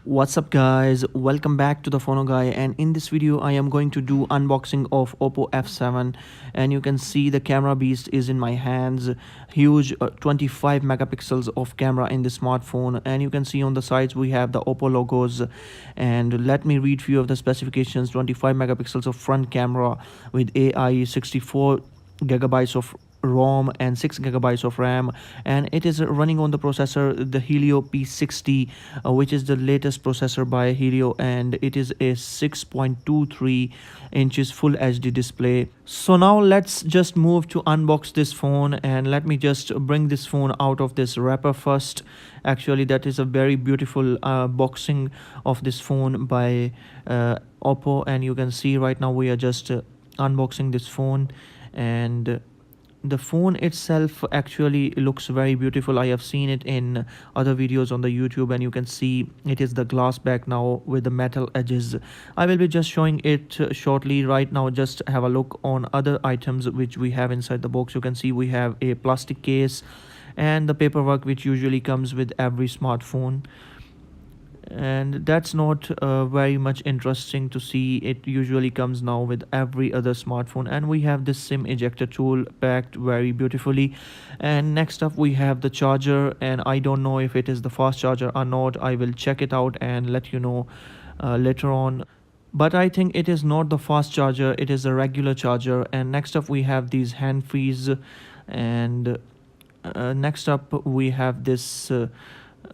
What's up guys, welcome back to the Phono Guy, and in this video I am going to do unboxing of OPPO F7. And you can see the camera beast is in my hands. Huge 25 megapixels of camera in the smartphone, and you can see on the sides we have the OPPO logos. And let me read few of the specifications. 25 megapixels of front camera with AI, 64 gigabytes of ROM and 6 gigabytes of RAM, and it is running on the processor the Helio P60, which is the latest processor by Helio, and it is a 6.23 inches full HD display. So now let's just move to unbox this phone, and let me just bring this phone out of this wrapper first. Actually, that is a very beautiful boxing of this phone by OPPO, and you can see right now we are just unboxing this phone. And the phone itself actually looks very beautiful. I have seen it in other videos on the YouTube, and you can see it is the glass back now with the metal edges. I will be just showing it shortly. Right now just have a look on other items which we have inside the box. You can see we have a plastic case and the paperwork which usually comes with every smartphone, and that's not very much interesting to see. It usually comes now with every other smartphone. And we have this SIM ejector tool packed very beautifully. And next up we have the charger, and I don't know if it is the fast charger or not. I will check it out and let you know later on, but I think it is not the fast charger, it is a regular charger. And next up we have these hand frees, and next up we have this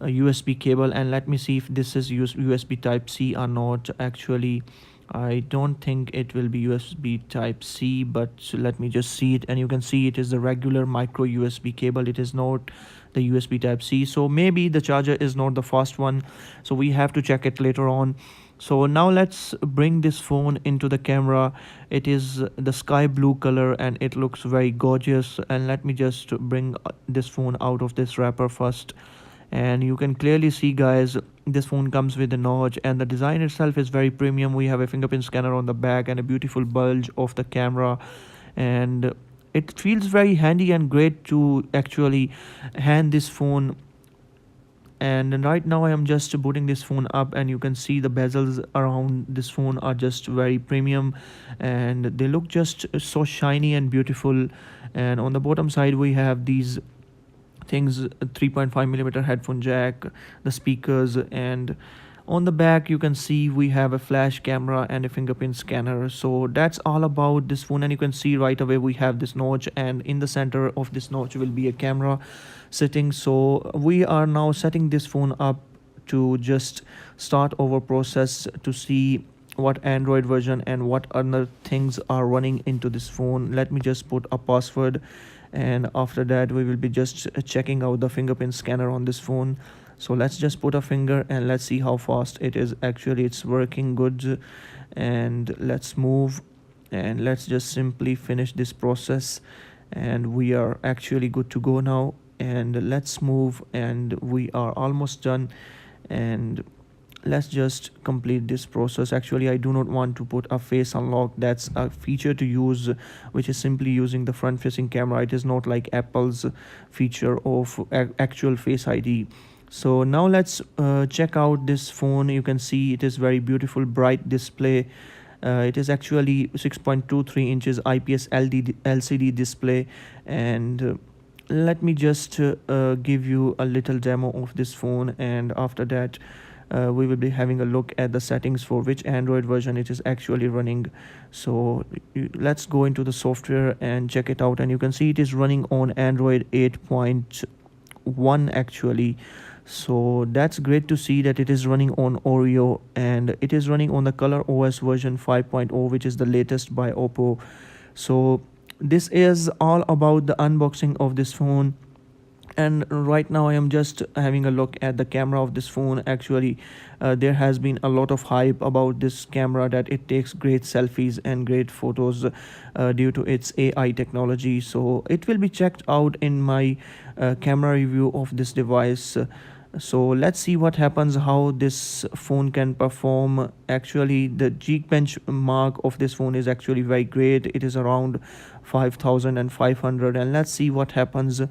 a USB cable. And let me see if this is USB type C or not. Actually, I don't think it will be USB type C, but let me just see it. And you can see it is the regular micro USB cable, it is not the USB type C. So maybe the charger is not the fast one, so we have to check it later on. So now let's bring this phone into the camera. It is the sky blue color and it looks very gorgeous. And let me just bring this phone out of this wrapper first. And you can clearly see guys, this phone comes with a notch, and the design itself is very premium. We have a fingerprint scanner on the back and a beautiful bulge of the camera, and it feels very handy and great to actually hand this phone. And right now I am just booting this phone up, and you can see the bezels around this phone are just very premium and they look just so shiny and beautiful. And on the bottom side we have these things, 3.5 millimeter headphone jack, the speakers, and on the back you can see we have a flash camera and a fingerprint scanner. So that's all about this phone. And you can see right away we have this notch, and in the center of this notch will be a camera sitting. So we are now setting this phone up to just start our process to see what Android version and what other things are running into this phone. Let me just put a password, and after that we will be just checking out the fingerprint scanner on this phone. So let's just put a finger and let's see how fast it is. Actually it's working good, and let's move and let's just simply finish this process, and we are actually good to go now. And let's move, and we are almost done. And let's just complete this process. Actually I do not want to put a face unlock. That's a feature to use which is simply using the front facing camera. It is not like Apple's feature of actual Face ID. So now let's check out this phone. You can see it is very beautiful bright display. It is actually 6.23 inches IPS LCD display. And let me just give you a little demo of this phone, and after that we will be having a look at the settings for which Android version it is actually running. So let's go into the software and check it out. And you can see it is running on Android 8.1 actually. So that's great to see that it is running on Oreo, and it is running on the Color OS version 5.0, which is the latest by OPPO. So this is all about the unboxing of this phone. And right now I am just having a look at the camera of this phone. Actually there has been a lot of hype about this camera, that it takes great selfies and great photos due to its AI technology. So it will be checked out in my camera review of this device. So let's see what happens, how this phone can perform. Actually the Geekbench mark of this phone is actually very great. It is around 5500, and let's see what happens.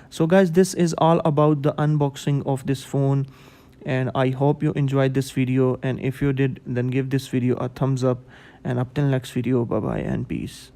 So guys, this is all about the unboxing of this phone. And I hope you enjoyed this video, and if you did, then give this video a thumbs up, and up till next video, bye bye and peace.